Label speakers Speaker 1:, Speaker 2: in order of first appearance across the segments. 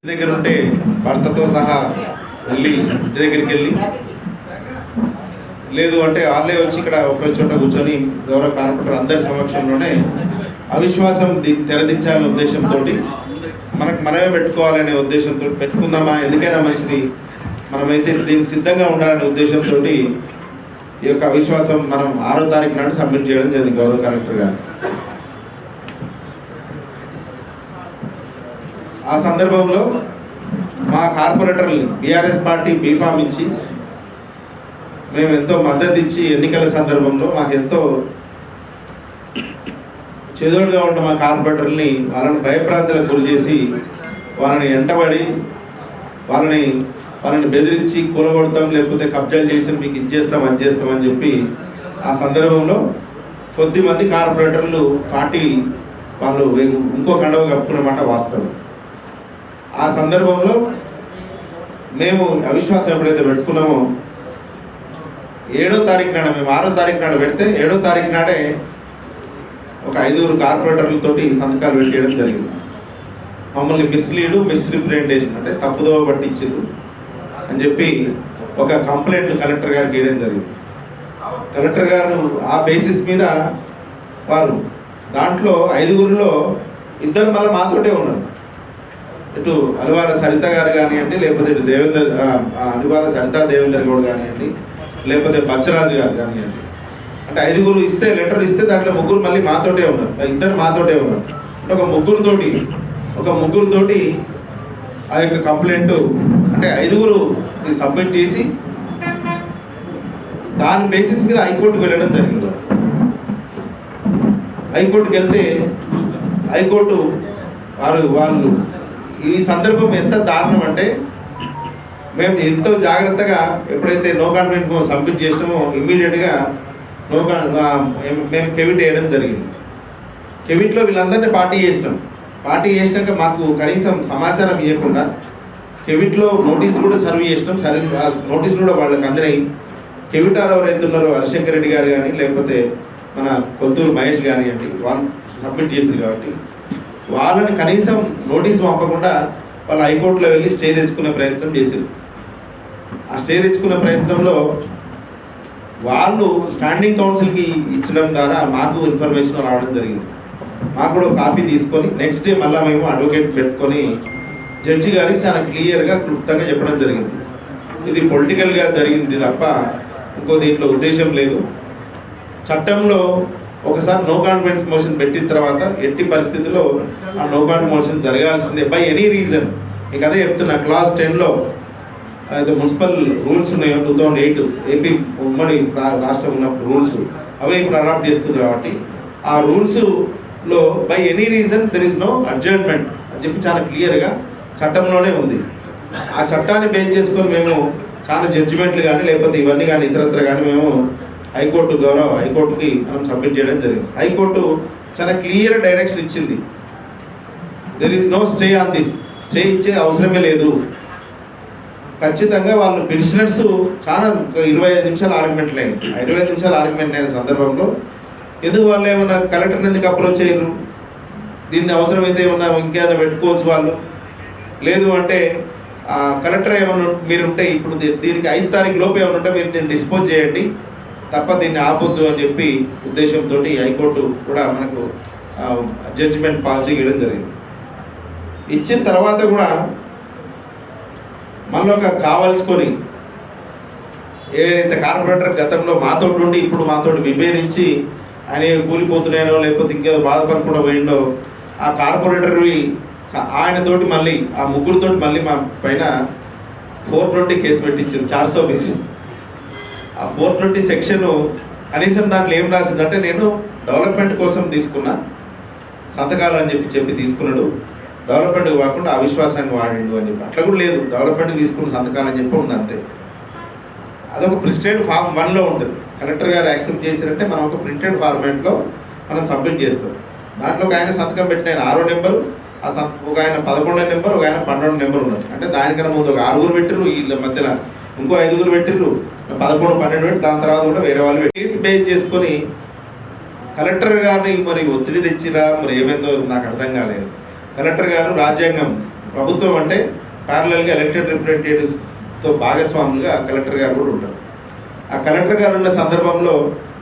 Speaker 1: దగ్గర ఉంటే భర్తతో సహా వెళ్ళి ఇంటి దగ్గరికి వెళ్ళి, లేదు అంటే వాళ్ళే వచ్చి ఇక్కడ ఒక చోట కూర్చొని గౌరవ కార్పొరేటర్ అందరి సమక్షంలోనే అవిశ్వాసం తెరదించాలనే ఉద్దేశంతో, మనకు మనమే పెట్టుకోవాలనే ఉద్దేశంతో పెట్టుకుందామా, ఎందుకైనా మంచిది, మనమైతే దీనికి సిద్ధంగా ఉండాలనే ఉద్దేశంతో ఈ యొక్క అవిశ్వాసం మనం 6వ తారీఖు నాడు సబ్మిట్ చేయడం జరిగింది గౌరవ కలెక్టర్ గారు. ఆ సందర్భంలో మా కార్పొరేటర్లు బీఆర్ఎస్ పార్టీ బీఫామ్ ఇచ్చి మేము ఎంతో మద్దతు ఇచ్చి ఎన్నికల సందర్భంలో మాకు ఎంతో చెదోడుగా ఉన్న మా కార్పొరేటర్ని వాళ్ళని భయప్రాంతాలకు గురి చేసి వాళ్ళని ఎంటబడి వాళ్ళని బెదిరించి కూలగొడతాం, లేకపోతే కబ్జాలు చేసి మీకు ఇచ్చేస్తాం అది చేస్తామని చెప్పి ఆ సందర్భంలో కొద్దిమంది కార్పొరేటర్లు పార్టీ వాళ్ళు ఇంకో కండవ కప్పుకున్నమాట వాస్తవం. ఆ సందర్భంలో మేము అవిశ్వాసం ఎప్పుడైతే పెట్టుకున్నామో 7వ తారీఖు నాడు, మేము 6వ తారీఖు నాడు పెడితే 7వ తారీఖు నాడే ఒక 5 కార్పొరేటర్లతోటి సంతకాలు పెట్టేయడం జరిగింది. మమ్మల్ని మిస్రిప్రజెంటేషన్ అంటే తప్పుదోవ పట్టించారు అని చెప్పి ఒక కంప్లైంట్ కలెక్టర్ గారికి వేయడం జరిగింది. కలెక్టర్ గారు ఆ బేసిస్ మీద వారు దాంట్లో 5గురిలో 2 మళ్ళీ మాతోటే ఉన్నారు. ఇటు అలివార సరిత గారు కానివ్వండి, లేకపోతే ఇటు అలివార సరితా దేవేందర్ గౌడ్ కానివ్వండి, లేకపోతే బచ్చరాజు గారు కానివ్వండి. అంటే 5గురు ఇస్తే లెటర్ ఇస్తే దాంట్లో 3 మళ్ళీ మాతోటే ఉన్నారు, 2 మాతోటే ఉన్నారు. అంటే ఒక ముగ్గురుతోటి ఆ యొక్క కంప్లైంట్ అంటే 5గురు సబ్మిట్ చేసి దాని బేసిస్ మీద హైకోర్టుకు వెళ్ళడం జరిగింది. హైకోర్టుకు వెళ్తే హైకోర్టు వాళ్ళు ఈ సందర్భం ఎంత దారుణం అంటే, మేము ఎంతో జాగ్రత్తగా ఎప్పుడైతే నో కాన్ఫిడెంట్ సబ్మిట్ చేసినామో ఇమ్మీడియట్గా మేము కెవిట్ వేయడం జరిగింది. కెవిట్లో వీళ్ళందరినీ పార్టీ చేసినాక మాకు కనీసం సమాచారం ఇవ్వకుండా కెవిట్లో నోటీసులు కూడా సర్వ్ చేసినాం. నోటీసులు కూడా వాళ్ళకి అందినాయి. కెవిటార్ ఎవరైతే ఉన్నారో హరిశంకర్ రెడ్డి గారు కానీ, లేకపోతే మన కొత్తూరు మహేష్ కానివ్వండి, వాళ్ళు సబ్మిట్ చేశారు కాబట్టి వాళ్ళని కనీసం నోటీసు పంపకుండా వాళ్ళు హైకోర్టులో వెళ్ళి స్టే తెచ్చుకునే ప్రయత్నం చేశారు. ఆ స్టే తెచ్చుకునే ప్రయత్నంలో వాళ్ళు స్టాండింగ్ కౌన్సిల్కి ఇచ్చడం ద్వారా మాకు ఇన్ఫర్మేషన్ రావడం జరిగింది. మాకు కూడా కాపీ తీసుకొని నెక్స్ట్ డే మళ్ళీ మేము అడ్వకేట్ పెట్టుకొని జడ్జి గారికి చాలా క్లియర్గా క్లుప్తంగా చెప్పడం జరిగింది. ఇది పొలిటికల్గా జరిగింది తప్ప ఇంకో దీంట్లో ఉద్దేశం లేదు. చట్టంలో ఒకసారి నో కాన్ఫిడెన్స్ మోషన్ పెట్టిన తర్వాత ఎట్టి పరిస్థితుల్లో ఆ నో కాన్ఫిడెన్స్ మోషన్ జరగాల్సిందే బై ఎనీ రీజన్. మీకు అదే చెప్తున్నా, క్లాస్ 10లో అయితే మున్సిపల్ రూల్స్ ఉన్నాయి 2008 ఏపీ ఉమ్మడి రాష్ట్రం ఉన్నప్పుడు రూల్స్ అవే ఇప్పుడు అడాప్ట్ చేస్తుంది కాబట్టి ఆ రూల్స్లో by any reason there is no adjournment అని చెప్పి చాలా క్లియర్గా చట్టంలోనే ఉంది. ఆ చట్టాన్ని బేస్ చేసుకొని మేము చాలా జడ్జిమెంట్లు కానీ లేకపోతే ఇవన్నీ కానీ ఇతరత్ర కానీ మేము హైకోర్టుకి మనం సబ్మిట్ చేయడం జరిగింది. హైకోర్టు చాలా క్లియర్ డైరెక్షన్ ఇచ్చింది, there is no stay on this, stay ఇచ్చే అవసరమే లేదు. ఖచ్చితంగా వాళ్ళు పిటిషనర్స్ చాలా 25 నిమిషాలు ఆర్గ్యుమెంట్లు అయినాయి. 25 నిమిషాలు ఆర్గ్యుమెంట్ అయిన సందర్భంలో ఎందుకు వాళ్ళు ఏమన్నా కలెక్టర్ని ఎందుకు అప్రోచ్ చేయరు, దీన్ని అవసరమైతే ఏమన్నా ఇంకేమైనా పెట్టుకోవచ్చు వాళ్ళు, లేదు అంటే కలెక్టర్ ఏమన్నా మీరుంటే ఇప్పుడు దీనికి 5వ తారీఖు లోపు ఏమైనా ఉంటే మీరు దీన్ని డిస్పోజ్ చేయండి తప్ప దీన్ని ఆపొద్దు అని చెప్పి ఉద్దేశంతో హైకోర్టు కూడా మనకు జడ్జిమెంట్ పాస్ చేయడం జరిగింది. ఇచ్చిన తర్వాత కూడా మనలో కావాల్సుకొని ఏదైతే కార్పొరేటర్ గతంలో మాతోటి ఉండి ఇప్పుడు మాతోటి విభేదించి ఆయన కూలిపోతున్నాయనో లేకపోతే ఇంకేదో బాధపడకుండా పోయిండో ఆ కార్పొరేటర్వి ఆయనతోటి మళ్ళీ ఆ ముగ్గురుతోటి మళ్ళీ మా పైన 420 కేసు పెట్టించారు 420. ఆ 420 సెక్షన్ కనీసం దాంట్లో ఏం రాసిందంటే నేను డెవలప్మెంట్ కోసం తీసుకున్నా సంతకాలు అని చెప్పి తీసుకున్నాడు, డెవలప్మెంట్కి కాకుండా అవిశ్వాసాన్ని వాడిండు అని చెప్పి. అట్లా కూడా లేదు, డెవలప్మెంట్కి తీసుకున్న సంతకాలు అని చెప్పి ఉంది అంతే. అదొక ప్రింటెడ్ ఫార్మ్ 1లో ఉంటుంది. కలెక్టర్ గారు యాక్సెప్ట్ చేశారంటే మనం ఒక ప్రింటెడ్ ఫార్మాట్లో మనం సబ్మిట్ చేస్తాం. దాంట్లో ఒక ఆయన సంతకం పెట్టిన ఆయన 6వ నెంబరు, ఒక ఆయన 11వ నెంబర్, ఒక ఆయన 12వ నెంబర్ ఉన్నారు. అంటే దానికన్నా ముందు ఒక 6గురు పెట్టిర్రు, వీళ్ళ మధ్యలో ఇంకో 5గురు పెట్టిర్రు, 11, 12 పెట్టి దాని తర్వాత కూడా వేరే వాళ్ళు కేసు బేస్ చేసుకొని కలెక్టర్ గారిని మరి ఒత్తిడి తెచ్చిరా మరి ఏమైందో నాకు అర్థం కాలేదు. కలెక్టర్ గారు రాజ్యాంగం, ప్రభుత్వం అంటే ప్యారలల్గా ఎలక్టెడ్ రిప్రజెంటేటివ్స్తో భాగస్వాములుగా కలెక్టర్ గారు కూడా ఉంటారు. ఆ కలెక్టర్ గారు ఉన్న సందర్భంలో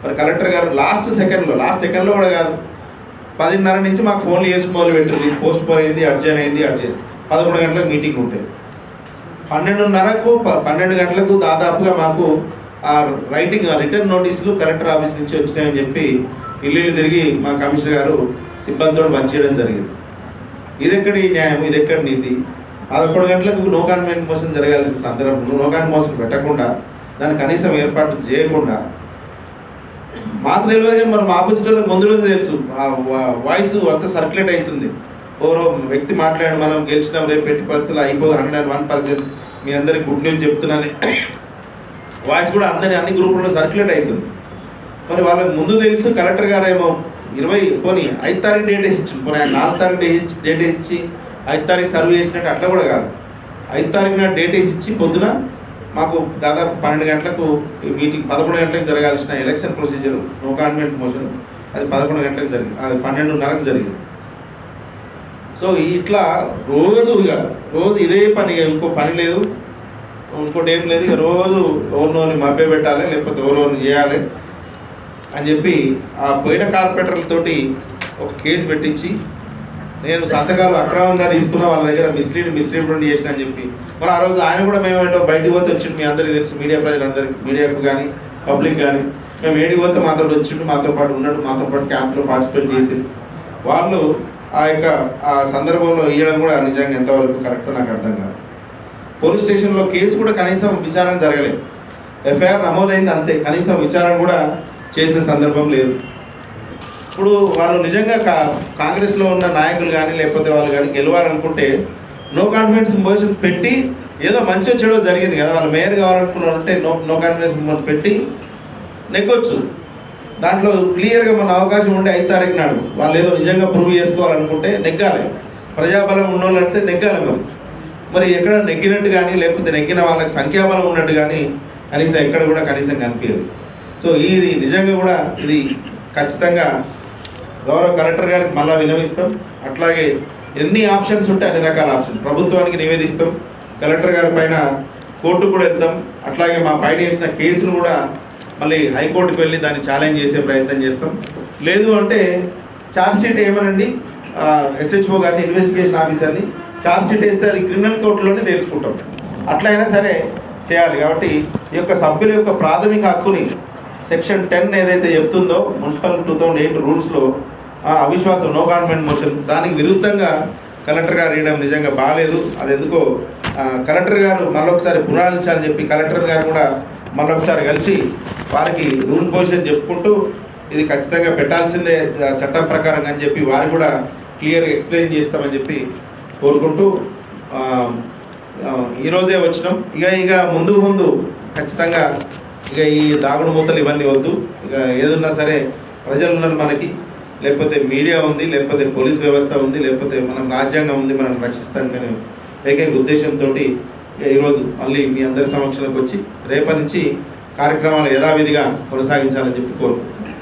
Speaker 1: మరి కలెక్టర్ గారు లాస్ట్ సెకండ్లో కూడా కాదు, 10:30 నుంచి మాకు ఫోన్లు చేసి మొదలు పెట్టింది, పోస్ట్ పోన్ అయింది, అర్జెంట్ 11 గంటలకు మీటింగ్ ఉంటుంది. 12 గంటలకు దాదాపుగా మాకు ఆ రిటర్న్ నోటీసులు కలెక్టర్ ఆఫీస్ నుంచి వచ్చినాయని చెప్పి ఇల్లు తిరిగి మా కమిషనర్ గారు సిబ్బందితో పనిచేయడం జరిగింది. ఇది ఎక్కడి న్యాయం, ఇది ఎక్కడి నీతి? 11 గంటలకు నో కాన్ఫిడెంట్ మోషన్ జరగాల్సిన సందర్భంలో నో కాన్ఫిడెంట్ మోషన్ పెట్టకుండా, దాన్ని కనీసం ఏర్పాటు చేయకుండా, మాకు తెలియదు కానీ మనం ఆపోజిట్ వాళ్ళకి ముందు రోజు తెలుసు, ఆ వాయిస్ అంతా సర్క్యులేట్ అవుతుంది. ఓరో వ్యక్తి మాట్లాడి మనం గెలిచినాం, రేపు పెట్టి పరిస్థితులు అయిపోదు 101%, మీ అందరికి గుడ్ న్యూస్ చెప్తున్నాను వాయిస్ కూడా అన్ని గ్రూపుల్లో సర్క్యులేట్ అవుతుంది. మరి వాళ్ళకి ముందు తెలుసు. కలెక్టర్ గారు ఏమో 5 తారీఖు డేట్ వేసి ఇచ్చింది, పోనీ ఆయన 4 తారీఖు డేట్ ఇచ్చి 5 తారీఖు సర్వ్ చేసినట్టు అట్లా కూడా కాదు. 5 తారీఖున డేట్ వేసి ఇచ్చి పొద్దున మాకు దాదాపు 12 గంటలకు మీటింగ్, 11 గంటలకు జరగాల్సిన election procedure no confident motion అది 11 గంటలకు జరిగింది, అది 12:30కు జరిగింది. సో ఇట్లా రోజు ఇదే పని, ఇంకో పని లేదు, ఇంకోటి ఏం లేదు. ఇక రోజు ఎవరినోని మభ్య పెట్టాలి, లేకపోతే ఎవరిని చేయాలి అని చెప్పి ఆ పోయిన కార్పొరేటర్లతోటి ఒక కేసు పెట్టించి, నేను సంతకాలు అక్రమంగా తీసుకున్న వాళ్ళ దగ్గర మిస్లీడ్ చేసిన అని చెప్పి, మరి ఆ రోజు ఆయన కూడా మేము ఏంటో బయటికి పోతే వచ్చిండు, మీ అందరికీ తెలుసు, మీడియా ప్రజలందరికీ, మీడియాకు కానీ పబ్లిక్ కానీ, మేము ఏడికి పోతే మాతో వచ్చిండు, మాతో పాటు ఉన్నాడు, మాతో పాటు క్యాంప్లో పార్టిసిపేట్ చేసి వాళ్ళు ఆ సందర్భంలో ఇవ్వడం కూడా నిజంగా ఎంతవరకు కరెక్టో నాకు అర్థం కాదు. పోలీస్ స్టేషన్లో కేసు కూడా కనీసం విచారణ జరగలేదు, ఎఫ్ఐఆర్ నమోదైంది అంతే, కనీసం విచారణ కూడా చేసిన సందర్భం లేదు. ఇప్పుడు వాళ్ళు నిజంగా కాంగ్రెస్లో ఉన్న నాయకులు కానీ లేకపోతే వాళ్ళు కానీ గెలవాలనుకుంటే నో కాన్ఫిడెన్స్ మోషన్ పెట్టి, ఏదో మంచో చెడో జరిగింది కదా, వాళ్ళు మేయర్ కావాలనుకున్నారంటే నో కాన్ఫిడెన్స్ మోషన్ పెట్టి నెగ్గొచ్చు. దాంట్లో క్లియర్గా మన అవకాశం ఉండే 5 తారీఖు నాడు వాళ్ళు ఏదో నిజంగా ప్రూవ్ చేసుకోవాలనుకుంటే నెగ్గాలి, ప్రజాబలం ఉన్నోళ్ళు అంటే నెగ్గాలి. మరి ఎక్కడ నెగ్గినట్టు కానీ లేకపోతే నెగ్గిన వాళ్ళకి సంఖ్యాబలం ఉన్నట్టు కానీ కనీసం ఎక్కడ కూడా కనీసం కనిపించదు. సో ఇది నిజంగా కూడా ఇది ఖచ్చితంగా గౌరవ కలెక్టర్ గారికి మళ్ళీ విన్నవిస్తాం. అట్లాగే ఎన్ని ఆప్షన్స్ ఉంటే అన్ని రకాల ఆప్షన్ ప్రభుత్వానికి నివేదిస్తాం, కలెక్టర్ గారి పైన కోర్టుకు కూడా వెళ్తాం. అట్లాగే మా పైన వేసిన కేసును కూడా మళ్ళీ హైకోర్టుకు వెళ్ళి దాన్ని ఛాలెంజ్ చేసే ప్రయత్నం చేస్తాం. లేదు అంటే ఛార్జ్షీట్ ఏమనండి, ఎస్హెచ్ఓ గారిని, ఇన్వెస్టిగేషన్ ఆఫీసర్ని ఛార్జ్షీట్ వేస్తే అది క్రిమినల్ కోర్టులోనే తేల్చుకుంటాం. అట్లయినా సరే చేయాలి. కాబట్టి ఈ యొక్క సభ్యుల యొక్క ప్రాథమిక హక్కుని సెక్షన్ 10 ఏదైతే చెప్తుందో మున్సిపల్ 2008 రూల్స్లో అవిశ్వాసం నో కాన్ఫిడెంట్ మోషన్, దానికి విరుద్ధంగా కలెక్టర్ గారు వేయడం నిజంగా బాగాలేదు. అది ఎందుకో కలెక్టర్ గారు మళ్ళొకసారి పునరాలించాలని చెప్పి కలెక్టర్ గారు కూడా మళ్ళొకసారి కలిసి వారికి రూల్ పొజిషన్ చెప్పుకుంటూ ఇది ఖచ్చితంగా పెట్టాల్సిందే చట్టం ప్రకారం అని చెప్పి వారు కూడా క్లియర్గా ఎక్స్ప్లెయిన్ చేస్తామని చెప్పి కోరుకుంటూ ఈరోజే వచ్చినాం. ఇక ముందు ఖచ్చితంగా ఇక ఈ దాగుడు మూతలు ఇవన్నీ వద్దు. ఇక ఏదున్నా సరే ప్రజలు ఉన్నారు మనకి, లేకపోతే మీడియా ఉంది, లేకపోతే పోలీస్ వ్యవస్థ ఉంది, లేకపోతే మనం రాజ్యాంగం ఉంది, మనం రక్షిస్తాం కానీ ఏకైక ఉద్దేశంతో ఈరోజు మళ్ళీ మీ అందరి సమక్షంలోకి వచ్చి రేపటి నుంచి కార్యక్రమాలు యథావిధిగా కొనసాగించాలని చెప్పి కోరుకుంటున్నాను.